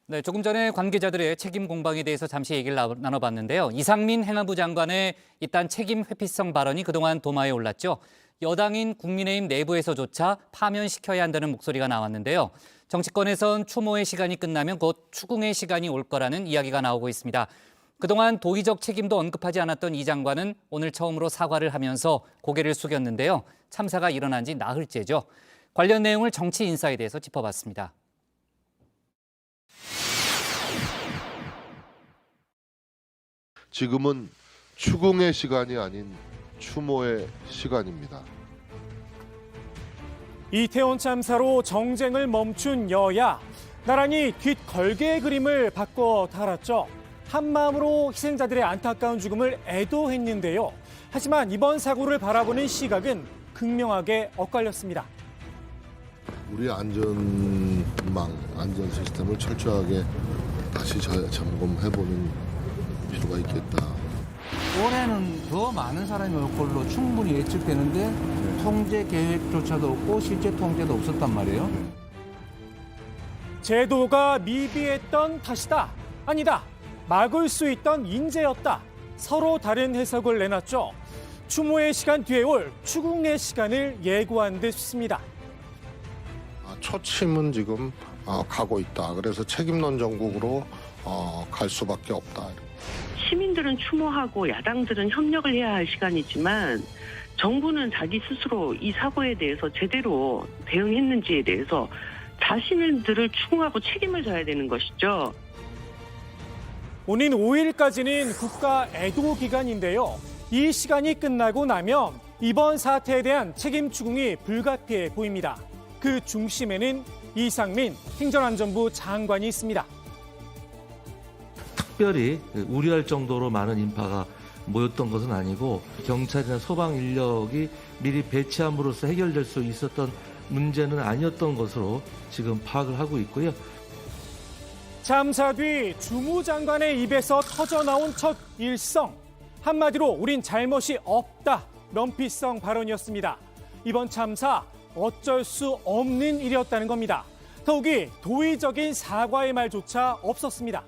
네, 조금 전에 관계자들의 책임 공방에 대해서 잠시 얘기를 나눠봤는데요. 이상민 행안부 장관의 이딴 책임 회피성 발언이 그동안 도마에 올랐죠. 여당인 국민의힘 내부에서조차 파면시켜야 한다는 목소리가 나왔는데요. 정치권에선 추모의 시간이 끝나면 곧 추궁의 시간이 올 거라는 이야기가 나오고 있습니다. 그동안 도의적 책임도 언급하지 않았던 이 장관은 오늘 처음으로 사과를 하면서 고개를 숙였는데요. 참사가 일어난 지 나흘째죠. 관련 내용을 정치 인사에 대해서 짚어봤습니다. 지금은 추궁의 시간이 아닌 추모의 시간입니다. 이태원 참사로 정쟁을 멈춘 여야, 나란히 뒷걸개의 그림을 바꿔 달았죠. 한마음으로 희생자들의 안타까운 죽음을 애도했는데요. 하지만 이번 사고를 바라보는 시각은 극명하게 엇갈렸습니다. 우리 안전망, 안전 시스템을 철저하게 다시 점검해보는 필요가 있겠다. 올해는 더 많은 사람이 올 걸로 충분히 예측되는데 통제 계획조차도 없고 실제 통제도 없었단 말이에요. 제도가 미비했던 탓이다. 아니다. 막을 수 있던 인재였다. 서로 다른 해석을 내놨죠. 추모의 시간 뒤에 올 추궁의 시간을 예고한 듯 싶습니다. 초침은 지금 가고 있다. 그래서 책임론 정국으로 갈 수밖에 없다. 시민들은 추모하고 야당들은 협력을 해야 할 시간이지만 정부는 자기 스스로 이 사고에 대해서 제대로 대응했는지에 대해서 자신들을 추궁하고 책임을 져야 되는 것이죠. 오는 5일까지는 국가 애도 기간인데요. 이 시간이 끝나고 나면 이번 사태에 대한 책임 추궁이 불가피해 보입니다. 그 중심에는 이상민 행정안전부 장관이 있습니다. 특별히 우려할 정도로 많은 인파가 모였던 것은 아니고 경찰이나 소방 인력이 미리 배치함으로써 해결될 수 있었던 문제는 아니었던 것으로 지금 파악을 하고 있고요. 참사 뒤 주무장관의 입에서 터져나온 첫 일성. 한마디로 우린 잘못이 없다. 면피성 발언이었습니다. 이번 참사 어쩔 수 없는 일이었다는 겁니다. 더욱이 도의적인 사과의 말조차 없었습니다.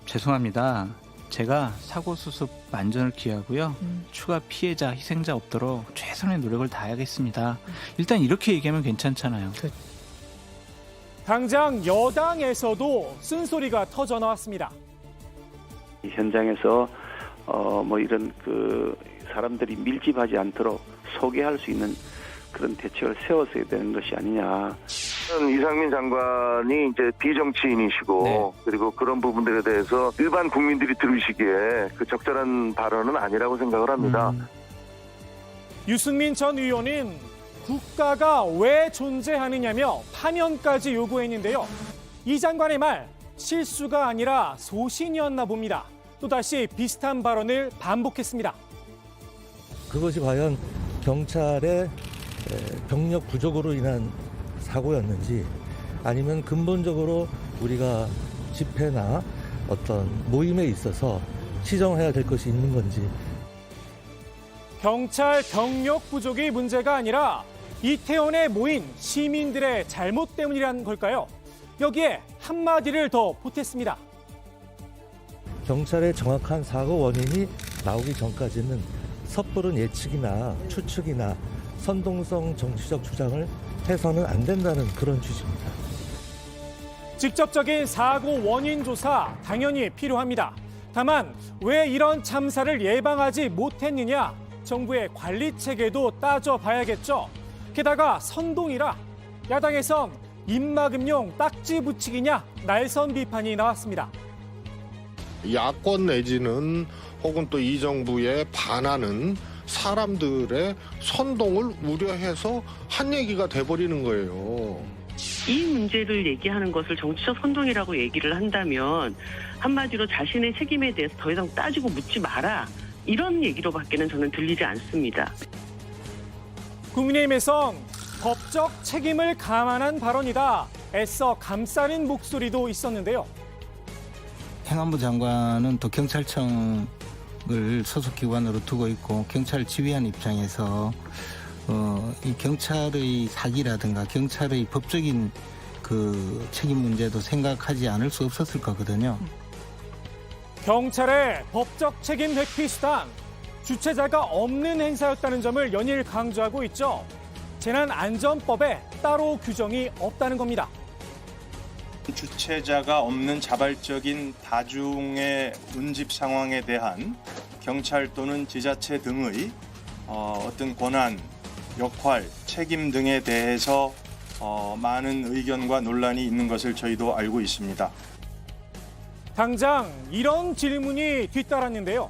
죄송합니다. 제가 사고 수습 안전을 기하고요. 추가 피해자, 희생자 없도록 최선의 노력을 다하겠습니다. 일단 이렇게 얘기하면 괜찮잖아요. 당장 여당에서도 쓴소리가 터져 나왔습니다. 현장에서 이런 사람들이 밀집하지 않도록 소개할 수 있는 그런 대책을 세웠어야 되는 것이 아니냐. 이상민 장관이 이제 비정치인이시고 네. 그리고 그런 부분들에 대해서 일반 국민들이 들으시기에 그 적절한 발언은 아니라고 생각을 합니다. 유승민 전 의원은 국가가 왜 존재하느냐며 파면까지 요구했는데요. 이 장관의 말 실수가 아니라 소신이었나 봅니다. 또다시 비슷한 발언을 반복했습니다. 그것이 과연 경찰의 병력 부족으로 인한 사고였는지 아니면 근본적으로 우리가 집회나 어떤 모임에 있어서 시정해야 될 것이 있는 건지. 경찰 병력 부족이 문제가 아니라 이태원에 모인 시민들의 잘못 때문이란 걸까요? 여기에 한마디를 더 보탰습니다. 경찰의 정확한 사고 원인이 나오기 전까지는 섣부른 예측이나 추측이나 선동성 정치적 주장을 해서는 안 된다는 그런 취지입니다. 직접적인 사고 원인 조사 당연히 필요합니다. 다만 왜 이런 참사를 예방하지 못했느냐? 정부의 관리 체계도 따져봐야겠죠. 게다가 선동이라 야당에선 입막음용 딱지 붙이기냐 날선 비판이 나왔습니다. 야권 내지는 혹은 또 이 정부에 반하는 사람들의 선동을 우려해서 한 얘기가 돼버리는 거예요. 이 문제를 얘기하는 것을 정치적 선동이라고 얘기를 한다면 한마디로 자신의 책임에 대해서 더 이상 따지고 묻지 마라. 이런 얘기로밖에는 저는 들리지 않습니다. 국민의힘에선 법적 책임을 감안한 발언이다. 애써 감싸는 목소리도 있었는데요. 행안부 장관은 또 경찰청을 소속 기관으로 두고 있고 경찰을 지휘하는 입장에서 이 경찰의 사기라든가 경찰의 법적인 그 책임 문제도 생각하지 않을 수 없었을 거거든요. 경찰의 법적 책임 회피 수단, 주체자가 없는 행사였다는 점을 연일 강조하고 있죠. 재난안전법에 따로 규정이 없다는 겁니다. 주체자가 없는 자발적인 다중의 운집 상황에 대한 경찰 또는 지자체 등의 어떤 권한, 역할, 책임 등에 대해서 많은 의견과 논란이 있는 것을 저희도 알고 있습니다. 당장 이런 질문이 뒤따랐는데요.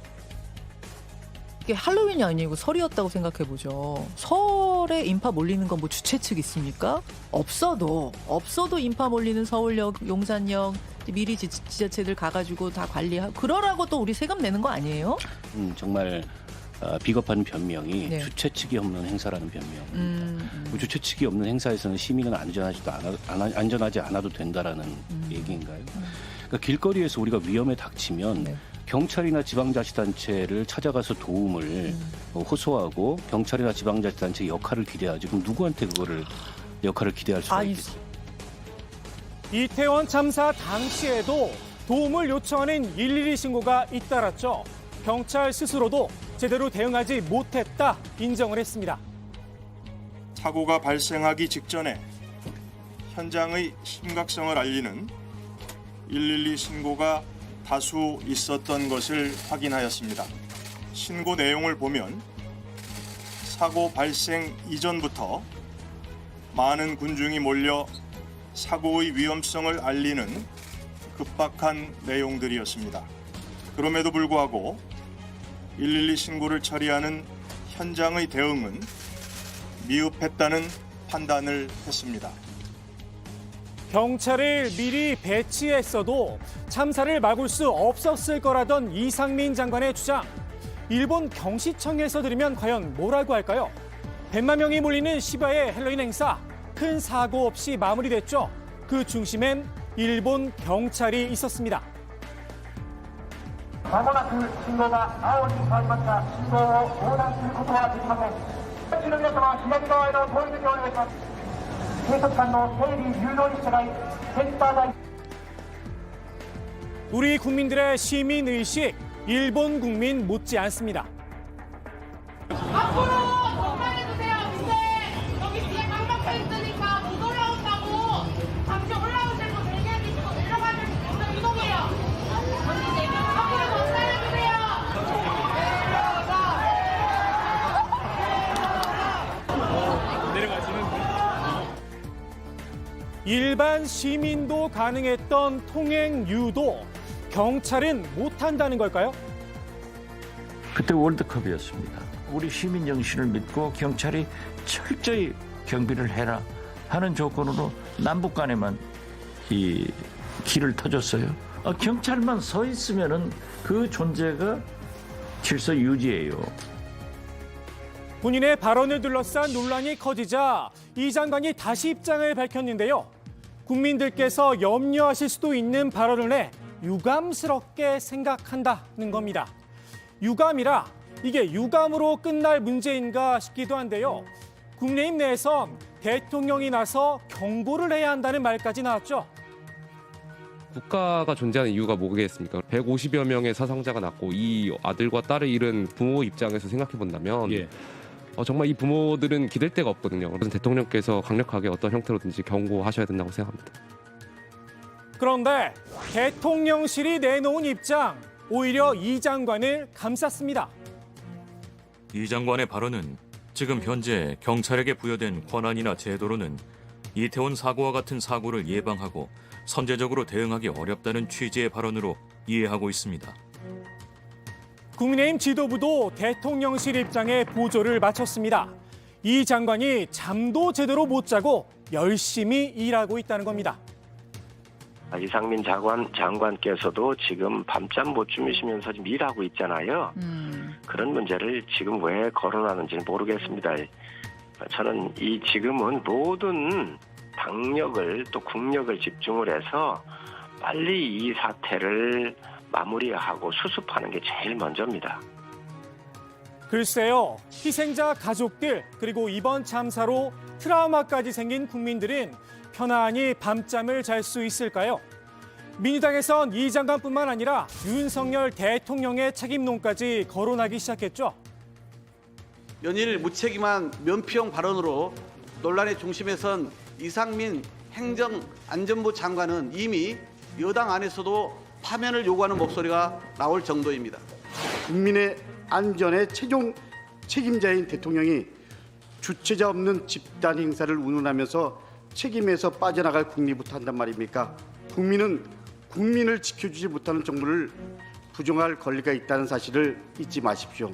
이게 할로윈이 아니고 설이었다고 생각해보죠. 설에 인파 몰리는 건 뭐 주최 측 있습니까? 없어도 인파 몰리는 서울역, 용산역 미리 지자체들 가가지고 다 관리하고 그러라고 또 우리 세금 내는 거 아니에요? 정말 비겁한 변명이 네. 주최 측이 없는 행사라는 변명. 주최 측이 없는 행사에서는 시민은 안전하지 않아도 된다라는 얘기인가요? 그러니까 길거리에서 우리가 위험에 닥치면 네. 경찰이나 지방자치단체를 찾아가서 도움을 호소하고 경찰이나 지방자치단체 역할을 기대하지. 그럼 누구한테 그거를 역할을 기대할 수가 있겠어요? 이태원 참사 당시에도 도움을 요청하는 112 신고가 잇따랐죠. 경찰 스스로도 제대로 대응하지 못했다 인정을 했습니다. 사고가 발생하기 직전에 현장의 심각성을 알리는 112 신고가 다수 있었던 것을 확인하였습니다. 신고 내용을 보면 사고 발생 이전부터 많은 군중이 몰려 사고의 위험성을 알리는 급박한 내용들이었습니다. 그럼에도 불구하고 112 신고를 처리하는 현장의 대응은 미흡했다는 판단을 했습니다. 경찰을 미리 배치했어도 참사를 막을 수 없었을 거라던 이상민 장관의 주장. 일본 경시청에서 들으면 과연 뭐라고 할까요? 100만 명이 몰리는 시바의 헬로윈 행사. 큰 사고 없이 마무리됐죠. 그 중심엔 일본 경찰이 있었습니다. まもなく信号が青に変わりました。信号を横断することはできません。選手の皆様、左側への通り抜けをお願いします。警察官の整理誘導に従い、センター台。 우리 국민들의 시민 의식, 일본 국민 못지 않습니다. 앞으로 전달해주세요. 근데 여기 뒤에 꽉 막혀 있으니까 못 올라온다고 잠시 올라오실 분 대기해주시고 내려가면 이동해요. 앞으로 전달해주세요. 일반 시민도 가능했던 통행 유도, 경찰은 못한다는 걸까요? 그때 월드컵이었습니다. 우리 시민 정신을 믿고 경찰이 철저히 경비를 해라 하는 조건으로 남북 간에만 이 길을 터줬어요. 경찰만 서 있으면은 그 존재가 질서 유지예요. 본인의 발언을 둘러싼 논란이 커지자 이 장관이 다시 입장을 밝혔는데요. 국민들께서 염려하실 수도 있는 발언을 해 유감스럽게 생각한다는 겁니다. 유감이라 이게 유감으로 끝날 문제인가 싶기도 한데요. 국민의힘 내에선 대통령이 나서 경고를 해야 한다는 말까지 나왔죠. 국가가 존재하는 이유가 뭐겠습니까? 150여 명의 사상자가 났고 이 아들과 딸을 잃은 부모 입장에서 생각해 본다면 정말 이 부모들은 기댈 데가 없거든요. 그래서 대통령께서 강력하게 어떤 형태로든지 경고하셔야 된다고 생각합니다. 그런데 대통령실이 내놓은 입장, 오히려 이 장관을 감쌌습니다. 이 장관의 발언은 지금 현재 경찰에게 부여된 권한이나 제도로는 이태원 사고와 같은 사고를 예방하고 선제적으로 대응하기 어렵다는 취지의 발언으로 이해하고 있습니다. 국민의힘 지도부도 대통령실 입장에 보조를 마쳤습니다. 이 장관이 잠도 제대로 못 자고 열심히 일하고 있다는 겁니다. 이상민 장관께서도 지금 밤잠 못 주무시면서 지금 일하고 있잖아요. 그런 문제를 지금 왜 거론하는지는 모르겠습니다. 저는 지금은 모든 당력을 또 국력을 집중을 해서 빨리 이 사태를 마무리하고 수습하는 게 제일 먼저입니다. 글쎄요, 희생자 가족들 그리고 이번 참사로 트라우마까지 생긴 국민들은 편안히 밤잠을 잘 수 있을까요? 민주당에선 이 장관뿐만 아니라 윤석열 대통령의 책임론까지 거론하기 시작했죠. 연일 무책임한 면피용 발언으로 논란의 중심에 선 이상민 행정안전부 장관은 이미 여당 안에서도 파면을 요구하는 목소리가 나올 정도입니다. 국민의 안전의 최종 책임자인 대통령이 주체자 없는 집단 행사를 운운하면서 책임에서 빠져나갈 국리부터 한단 말입니까? 국민은 국민을 지켜주지 못하는 정부를 부정할 권리가 있다는 사실을 잊지 마십시오.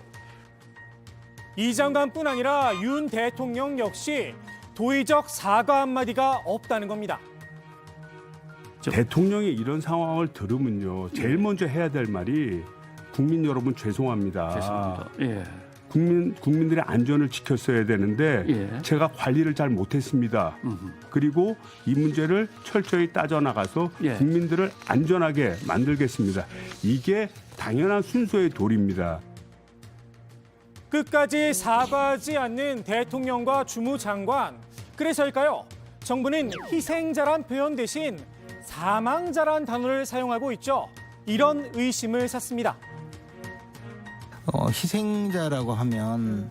이 장관뿐 아니라 윤 대통령 역시 도의적 사과 한마디가 없다는 겁니다. 대통령이 이런 상황을 들으면요, 제일 먼저 해야 될 말이 국민 여러분 죄송합니다. 예. 국민들의 안전을 지켰어야 되는데 제가 관리를 잘 못했습니다. 그리고 이 문제를 철저히 따져나가서 국민들을 안전하게 만들겠습니다. 이게 당연한 순서의 도리입니다. 끝까지 사과하지 않는 대통령과 주무장관. 그래서일까요? 정부는 희생자란 표현 대신 사망자란 단어를 사용하고 있죠. 이런 의심을 샀습니다. 희생자라고 하면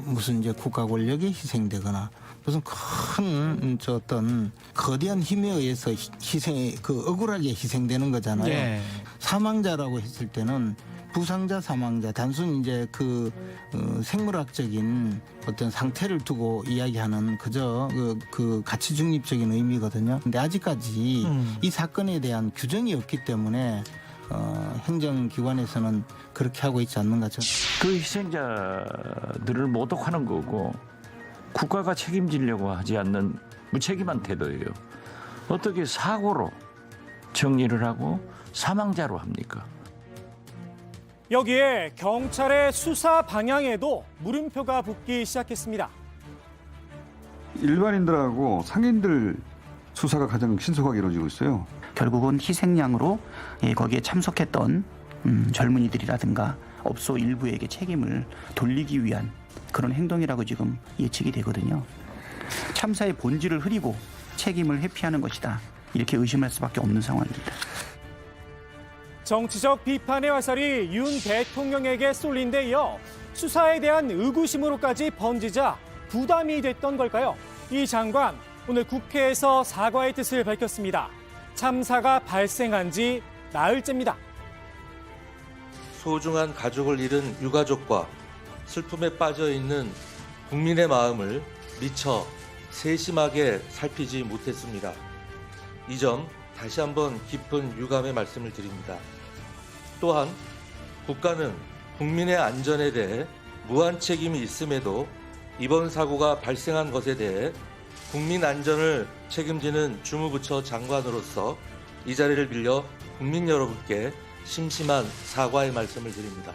무슨 이제 국가 권력이 희생되거나 무슨 큰 어떤 거대한 힘에 의해서 억울하게 희생되는 거잖아요. 네. 사망자라고 했을 때는 부상자, 사망자, 단순히 이제 생물학적인 어떤 상태를 두고 이야기하는 그저 그 가치 중립적인 의미거든요. 근데 아직까지 이 사건에 대한 규정이 없기 때문에 행정기관에서는 그렇게 하고 있지 않는 것 같죠. 그 희생자들을 모독하는 거고 국가가 책임지려고 하지 않는 무책임한 태도예요. 어떻게 사고로 정리를 하고 사망자로 합니까? 여기에 경찰의 수사 방향에도 물음표가 붙기 시작했습니다. 일반인들하고 상인들 수사가 가장 신속하게 이루어지고 있어요. 결국은 희생양으로 거기에 참석했던 젊은이들이라든가 업소 일부에게 책임을 돌리기 위한 그런 행동이라고 지금 예측이 되거든요. 참사의 본질을 흐리고 책임을 회피하는 것이다. 이렇게 의심할 수밖에 없는 상황입니다. 정치적 비판의 화살이 윤 대통령에게 쏠린 데 이어 수사에 대한 의구심으로까지 번지자 부담이 됐던 걸까요? 이 장관 오늘 국회에서 사과의 뜻을 밝혔습니다. 참사가 발생한 지 나흘째입니다. 소중한 가족을 잃은 유가족과 슬픔에 빠져 있는 국민의 마음을 미처 세심하게 살피지 못했습니다. 이 점 다시 한번 깊은 유감의 말씀을 드립니다. 또한 국가는 국민의 안전에 대해 무한 책임이 있음에도 이번 사고가 발생한 것에 대해 국민 안전을 책임지는 주무부처 장관으로서 이 자리를 빌려 국민 여러분께 심심한 사과의 말씀을 드립니다.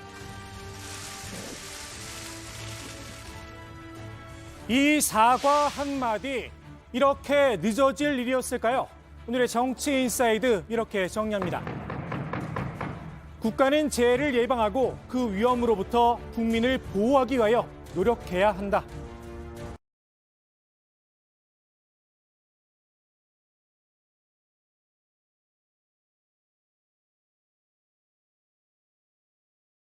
이 사과 한마디 이렇게 늦어질 일이었을까요? 오늘의 정치 인사이드 이렇게 정리합니다. 국가는 재해를 예방하고 그 위험으로부터 국민을 보호하기 위하여 노력해야 한다.